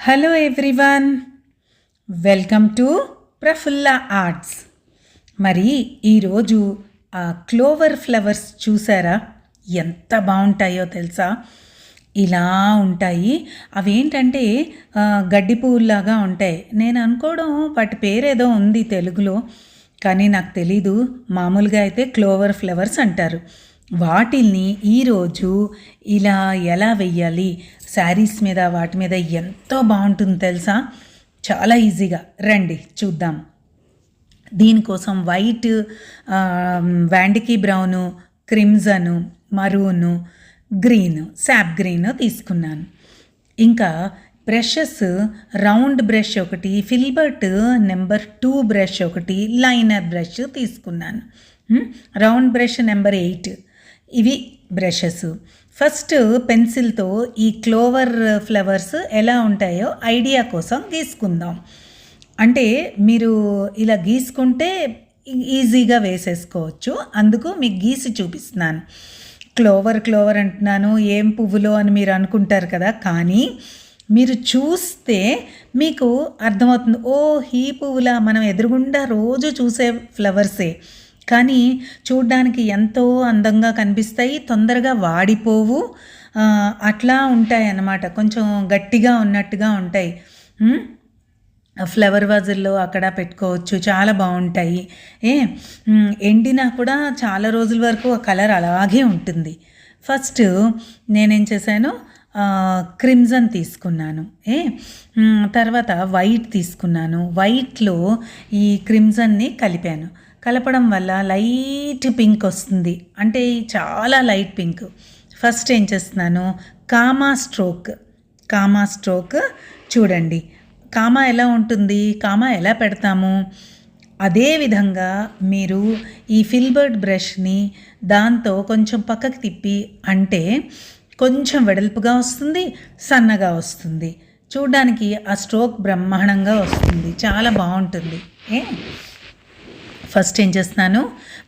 Hello everyone, welcome to Prafulla arts. మరి ఈరోజు ఆ క్లోవర్ ఫ్లవర్స్ చూసారా? ఎంత బాగుంటాయో తెలుసా? ఇలా ఉంటాయి. అవేంటంటే గడ్డి పువ్వులాగా ఉంటాయి. నేను అనుకోవడం వాటి పేరేదో ఉంది తెలుగులో, కానీ నాకు తెలీదు. మామూలుగా అయితే క్లోవర్ ఫ్లవర్స్ అంటారు. వాటిల్ని ఈరోజు ఇలా ఎలా వెయ్యాలి శారీస్ మీద, వాటి మీద ఎంతో బాగుంటుంది తెలుసా? చాలా ఈజీగా రండి చూద్దాం. దీనికోసం వైట్, వ్యాండికీ brown, crimson, maroon, green, sap green తీసుకున్నాను. ఇంకా బ్రషెస్, రౌండ్ బ్రష్ ఒకటి, ఫిల్బర్ట్ నెంబర్ 2 బ్రష్ ఒకటి, లైనర్ బ్రష్ తీసుకున్నాను. Round brush number 8. ఇవి బ్రషెస్. ఫస్ట్ పెన్సిల్తో ఈ క్లోవర్ ఫ్లవర్స్ ఎలా ఉంటాయో ఐడియా కోసం గీసుకుందాం. అంటే మీరు ఇలా గీసుకుంటే ఈజీగా వేసేసుకోవచ్చు. అందుకు మీకు గీసి చూపిస్తున్నాను. క్లోవర్ అంటున్నాను, ఏం పువ్వులో అని మీరు అనుకుంటారు కదా, కానీ మీరు చూస్తే మీకు అర్థమవుతుంది. ఓ, ఈ పువ్వులా, మనం ఎదురుగుండా రోజు చూసే ఫ్లవర్సే, కానీ చూడ్డానికి ఎంతో అందంగా కనిపిస్తాయి, తొందరగా వాడిపోవు, అట్లా ఉంటాయి అన్నమాట. కొంచెం గట్టిగా ఉన్నట్టుగా ఉంటాయి. ఫ్లవర్ వాజుల్లో అక్కడ పెట్టుకోవచ్చు, చాలా బాగుంటాయి. ఎండినా కూడా చాలా రోజుల వరకు ఆ కలర్ అలాగే ఉంటుంది. ఫస్ట్ నేనేం చేశాను, క్రిమ్జన్ తీసుకున్నాను. తర్వాత వైట్ తీసుకున్నాను. వైట్లో ఈ క్రిమ్జన్ని కలిపాను. కలపడం వల్ల లైట్ పింక్ వస్తుంది, అంటే చాలా లైట్ పింక్. ఫస్ట్ ఏం చేస్తున్నాను, కామా స్ట్రోక్ చూడండి. కామా ఎలా ఉంటుంది, కామా ఎలా పెడతాము, అదే విధంగా మీరు ఈ ఫిల్బర్ట్ బ్రష్ని దాంతో కొంచెం పక్కకి తిప్పి అంటే కొంచెం వెడల్పుగా వస్తుంది, సన్నగా వస్తుంది. చూడ్డానికి ఆ స్ట్రోక్ బ్రహ్మాండంగా వస్తుంది, చాలా బాగుంటుంది. ఫస్ట్ ఏం చేస్తున్నాను,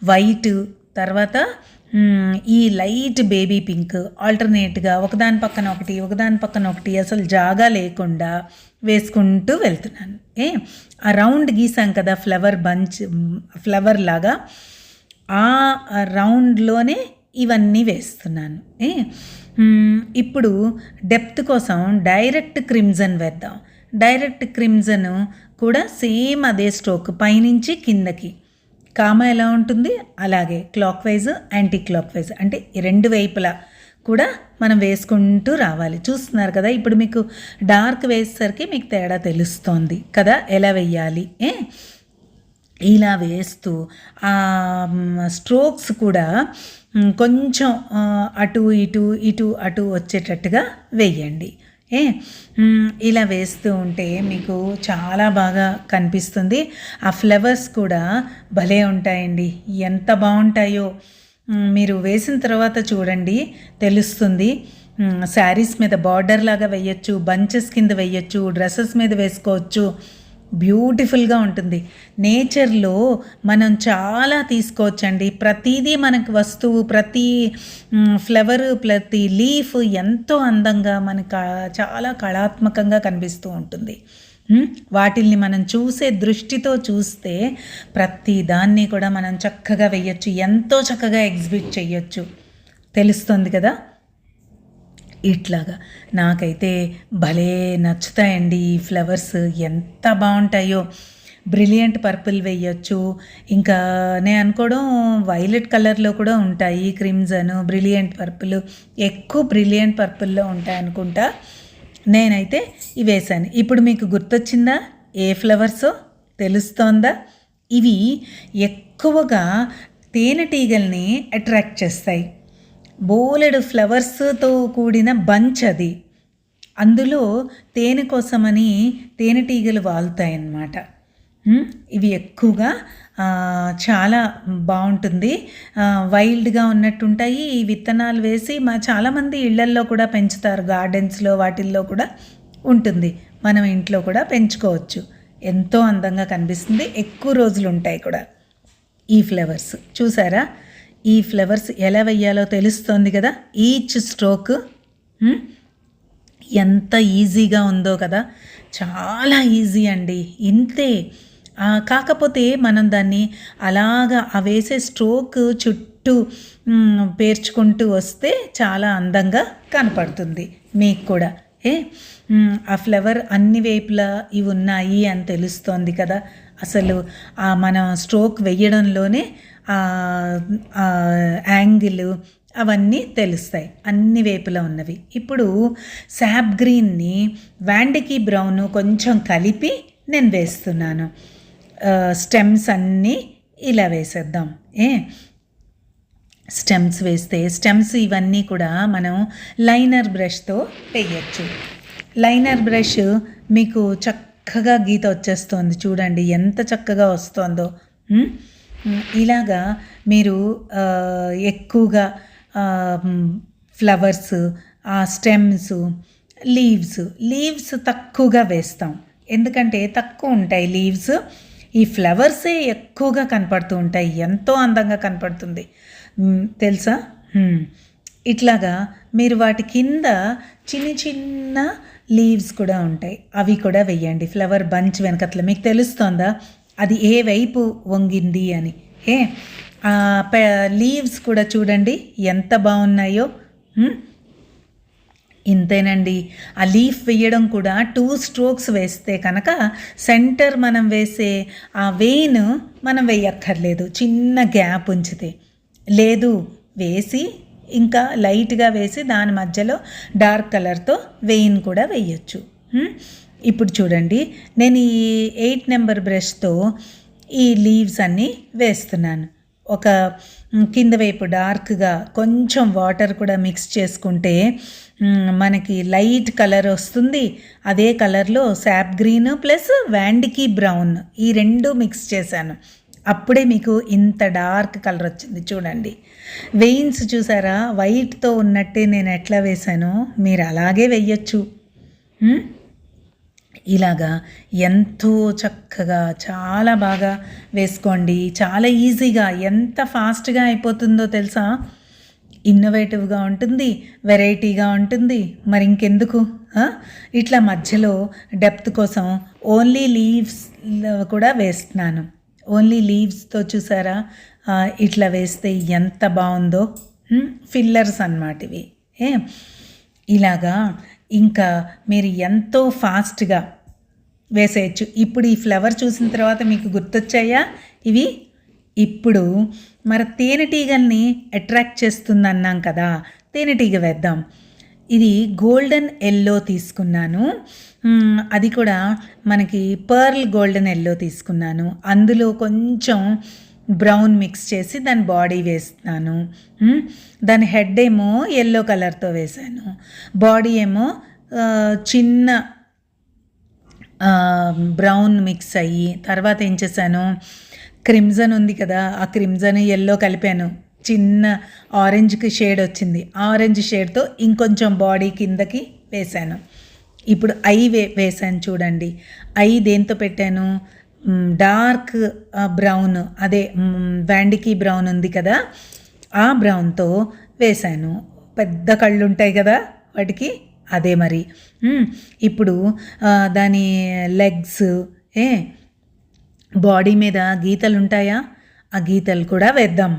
వైట్, తర్వాత ఈ లైట్ బేబీ పింక్ ఆల్టర్నేట్గా ఒకదాని పక్కన ఒకటి అసలు జాగా లేకుండా వేసుకుంటూ వెళ్తున్నాను. ఆ రౌండ్ గీసాం కదా ఫ్లవర్ లాగా, ఆ రౌండ్లోనే ఇవన్నీ వేస్తున్నాను. ఇప్పుడు డెప్త్ కోసం డైరెక్ట్ క్రిమ్జన్ వేద్దాం. డైరెక్ట్ క్రిమ్జన్ కూడా సేమ్ అదే స్ట్రోక్, పైనుంచి కిందకి. కామా ఎలా ఉంటుంది అలాగే clock wise, anti clock wise, అంటే రెండు వైపులా కూడా మనం వేసుకుంటూ రావాలి. చూస్తున్నారు కదా, ఇప్పుడు మీకు డార్క్ వేసేసరికి మీకు తేడా తెలుస్తోంది కదా ఎలా వేయాలి. ఇలా వేస్తూ ఆ స్ట్రోక్స్ కూడా కొంచెం అటు ఇటు వచ్చేటట్టుగా వేయండి. ఇలా వేస్తూ ఉంటే మీకు చాలా బాగా కనిపిస్తుంది. ఆ ఫ్లవర్స్ కూడా భలే ఉంటాయండి, ఎంత బాగుంటాయో మీరు వేసిన తర్వాత చూడండి, తెలుస్తుంది. శారీస్ మీద బార్డర్ లాగా వేయచ్చు, బంచెస్ కింద వేయచ్చు, డ్రెస్సెస్ మీద వేసుకోవచ్చు, బ్యూటిఫుల్గా ఉంటుంది. నేచర్లో మనం చాలా తీసుకోవచ్చండి. ప్రతిదీ మనకు వస్తువు, ప్రతి ఫ్లవర్, ప్రతి లీఫ్ ఎంతో అందంగా మనకు చాలా కళాత్మకంగా కనిపిస్తూ ఉంటుంది. వాటిల్ని మనం చూసే దృష్టితో చూస్తే ప్రతి దాన్ని కూడా మనం చక్కగా వేయచ్చు, ఎంతో చక్కగా ఎగ్జిబిట్ చేయొచ్చు. తెలుస్తుంది కదా. ఇట్లాగా నాకైతే భలే నచ్చుతాయండి ఈ ఫ్లవర్స్, ఎంత బాగుంటాయో. బ్రిలియంట్ పర్పుల్ వేయచ్చు, ఇంకా నేను అనుకోవడం వైలెట్ కలర్లో కూడా ఉంటాయి. క్రిమ్జన్, బ్రిలియంట్ పర్పుల్, ఎక్కువ బ్రిలియంట్ పర్పుల్లో ఉంటాయి అనుకుంటా. నేనైతే ఇవి వేసాను. ఇప్పుడు మీకు గుర్తొచ్చిందా ఏ ఫ్లవర్సో, తెలుస్తోందా? ఇవి ఎక్కువగా తేనెటీగల్ని అట్రాక్ట్ చేస్తాయి. బోలెడు ఫ్లవర్స్తో కూడిన బంచ్ అది. అందులో తేనె కోసమని తేనెటీగలు వాలుతాయన్నమాట. ఇవి ఎక్కువగా చాలా బాగుంటుంది, వైల్డ్గా ఉన్నట్టుంటాయి. ఈ విత్తనాలు వేసి చాలామంది ఇళ్లల్లో కూడా పెంచుతారు, గార్డెన్స్లో వాటిల్లో కూడా ఉంటుంది. మనం ఇంట్లో కూడా పెంచుకోవచ్చు, ఎంతో అందంగా కనిపిస్తుంది, ఎక్కువ రోజులు ఉంటాయి కూడా. ఈ ఫ్లవర్స్ చూసారా, ఈ ఫ్లవర్స్ ఎలా వేయాలో తెలుస్తోంది కదా. ఈచ్ స్ట్రోక్ ఎంత ఈజీగా ఉందో కదా, చాలా ఈజీ అండి, ఇంతే. కాకపోతే మనం దాన్ని అలాగా వేసే స్ట్రోక్ చుట్టూ పేర్చుకుంటూ వస్తే చాలా అందంగా కనపడుతుంది మీకు కూడా. ఆ ఫ్లవర్ అన్ని వైపులా ఇవి ఉన్నాయి అని తెలుస్తోంది కదా. అసలు మనం స్ట్రోక్ వేయడంలోనే యాంగిల్ అవన్నీ తెలుస్తాయి, అన్ని వైపులా ఉన్నవి. ఇప్పుడు శాప్ గ్రీన్ని వాండికీ బ్రౌన్ కొంచెం కలిపి నేను వేస్తున్నాను. స్టెమ్స్ అన్నీ ఇలా వేసేద్దాం. స్టెమ్స్ వేస్తే స్టెమ్స్ ఇవన్నీ కూడా మనం లైనర్ బ్రష్తో వేయచ్చు. లైనర్ బ్రష్ మీకు చక్కగా గీత వచ్చేస్తుంది, చూడండి ఎంత చక్కగా వస్తుందో. ఇలాగా మీరు ఎక్కువగా ఫ్లవర్స్, స్టెమ్స్, లీవ్స్ తక్కువగా వేస్తాం, ఎందుకంటే తక్కువ ఉంటాయి లీవ్స్. ఈ ఫ్లవర్సే ఎక్కువగా కనపడుతూ ఉంటాయి, ఎంతో అందంగా కనపడుతుంది తెలుసా. ఇట్లాగా మీరు వాటి కింద చిన్న లీవ్స్ కూడా ఉంటాయి, అవి కూడా వెయ్యండి. ఫ్లవర్ బంచ్ వెనకట్ల మీకు తెలుస్తోందా అది ఏ వైపు వంగింది అని. లీవ్స్ కూడా చూడండి ఎంత బాగున్నాయో. ఇంతేనండి. ఆ లీఫ్ వేయడం కూడా 2 స్ట్రోక్స్ వేస్తే కనుక సెంటర్ మనం వేసే ఆ వెయిన్ మనం వేయక్కర్లేదు, చిన్న గ్యాప్ ఉంచితే. లేదు వేసి ఇంకా లైట్గా వేసి దాని మధ్యలో డార్క్ కలర్తో వెయిన్ కూడా వేయచ్చు. ఇప్పుడు చూడండి, నేను ఈ 8 నెంబర్ బ్రష్తో ఈ లీవ్స్ అన్నీ వేస్తున్నాను. ఒక కింద వైపు డార్క్గా కొంచెం వాటర్ కూడా మిక్స్ చేసుకుంటే మనకి లైట్ కలర్ వస్తుంది. అదే కలర్లో శాప్ గ్రీన్ ప్లస్ వాండికీ బ్రౌన్ ఈ 2 మిక్స్ చేశాను, అప్పుడే మీకు ఇంత డార్క్ కలర్ వచ్చింది. చూడండి వెయిన్స్ చూసారా, వైట్తో ఉన్నట్టే నేను ఎట్లా వేశానో మీరు అలాగే వేయచ్చు. ఇలాగా ఎంతో చక్కగా చాలా బాగా వేసుకోండి, చాలా ఈజీగా, ఎంత ఫాస్ట్గా అయిపోతుందో తెలుసా. ఇన్నోవేటివ్గా ఉంటుంది, వెరైటీగా ఉంటుంది. మరి ఇంకెందుకు, ఇట్లా మధ్యలో డెప్త్ కోసం ఓన్లీ లీవ్స్ కూడా వేస్తున్నాను. ఓన్లీ లీవ్స్తో చూసారా ఇట్లా వేస్తే ఎంత బాగుందో. ఫిల్లర్స్ అన్నమాట ఇవి. ఇలాగా ఇంకా మీరు ఎంతో ఫాస్ట్గా వేసేయచ్చు. ఇప్పుడు ఈ ఫ్లవర్ చూసిన తర్వాత మీకు గుర్తొచ్చాయా ఇవి? ఇప్పుడు మరి తేనెటీగల్ని అట్రాక్ట్ చేస్తుంది అన్నాం కదా, తేనెటీగ వేద్దాం. ఇది గోల్డెన్ ఎల్లో తీసుకున్నాను, అది కూడా మనకి పర్ల్ గోల్డెన్ ఎల్లో తీసుకున్నాను. అందులో కొంచెం బ్రౌన్ మిక్స్ చేసి దాని బాడీ వేస్తున్నాను. దాని హెడ్ ఏమో ఎల్లో కలర్తో వేసాను, బాడీ ఏమో చిన్న బ్రౌన్ మిక్స్ అయ్యి, తర్వాత ఏం చేశాను, క్రిమ్జన్ ఉంది కదా, ఆ క్రిమ్జన్ ఎల్లో కలిపాను, చిన్న ఆరెంజ్కి షేడ్ వచ్చింది, ఆరెంజ్ షేడ్తో ఇంకొంచెం బాడీ కిందకి వేశాను. ఇప్పుడు ఐ వేసాను చూడండి. ఐ దేంతో పెట్టాను, డార్క్ బ్రౌన్, అదే వాండికీ బ్రౌన్ ఉంది కదా, ఆ బ్రౌన్తో వేశాను. పెద్ద కళ్ళు ఉంటాయి కదా వాటికి, అదే మరి. ఇప్పుడు దాని లెగ్స్, బాడీ మీద గీతలు ఉంటాయా, ఆ గీతలు కూడా వేద్దాం.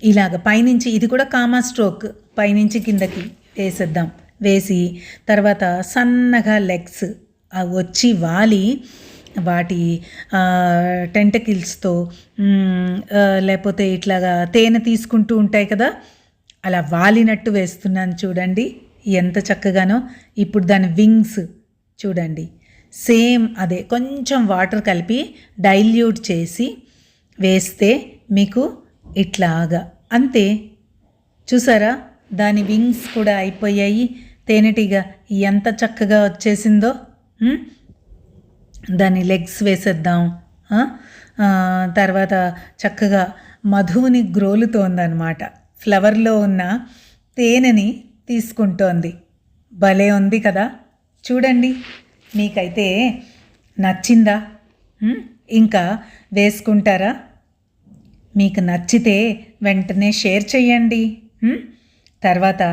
ఇలాగ పైనుంచి, ఇది కూడా కామా స్ట్రోక్, పైనుంచి కిందకి వేసేద్దాం. వేసి తర్వాత సన్నగా లెగ్స్ వచ్చి వాలి వాటి టెంటకిల్స్తో లేకపోతే ఇట్లాగా తేనె తీసుకుంటూ ఉంటాయి కదా, అలా వాలినట్టు వేస్తున్నాను చూడండి ఎంత చక్కగానో. ఇప్పుడు దాని వింగ్స్ చూడండి, సేమ్ అదే కొంచెం వాటర్ కలిపి డైల్యూట్ చేసి వేస్తే మీకు ఇట్లాగా అంతే. చూసారా దాని వింగ్స్ కూడా అయిపోయాయి. తేనెటీగ ఎంత చక్కగా వచ్చేసిందో. దాని లెగ్స్ వేసేద్దాం. తర్వాత చక్కగా మధువుని గ్రోలుతోందనమాట, ఫ్లవర్లో ఉన్న తేనెని తీసుకుంటోంది. భలే ఉంది కదా, చూడండి. మీకైతే నచ్చిందా? ఇంకా వేసుకుంటారా? మీకు నచ్చితే వెంటనే షేర్ చేయండి. తర్వాత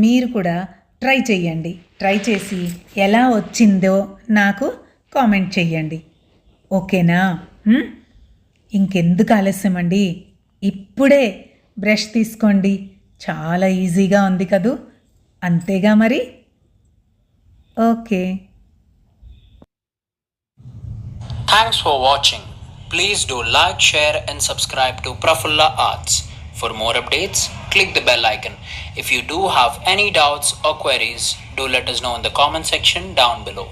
మీరు కూడా ట్రై చేయండి. ట్రై చేసి ఎలా వచ్చిందో నాకు కామెంట్ చేయండి. ఓకేనా? ఇంకెందుకు ఆలస్యం అండి, ఇప్పుడే బ్రష్ తీసుకోండి. చాలా ఈజీగా ఉంది కదూ, అంతేగా మరి. Okay. Thanks for watching. Please do like, share and subscribe to Prafulla Arts. For more updates, click the bell icon. If you do have any doubts or queries, do let us know in the comment section down below.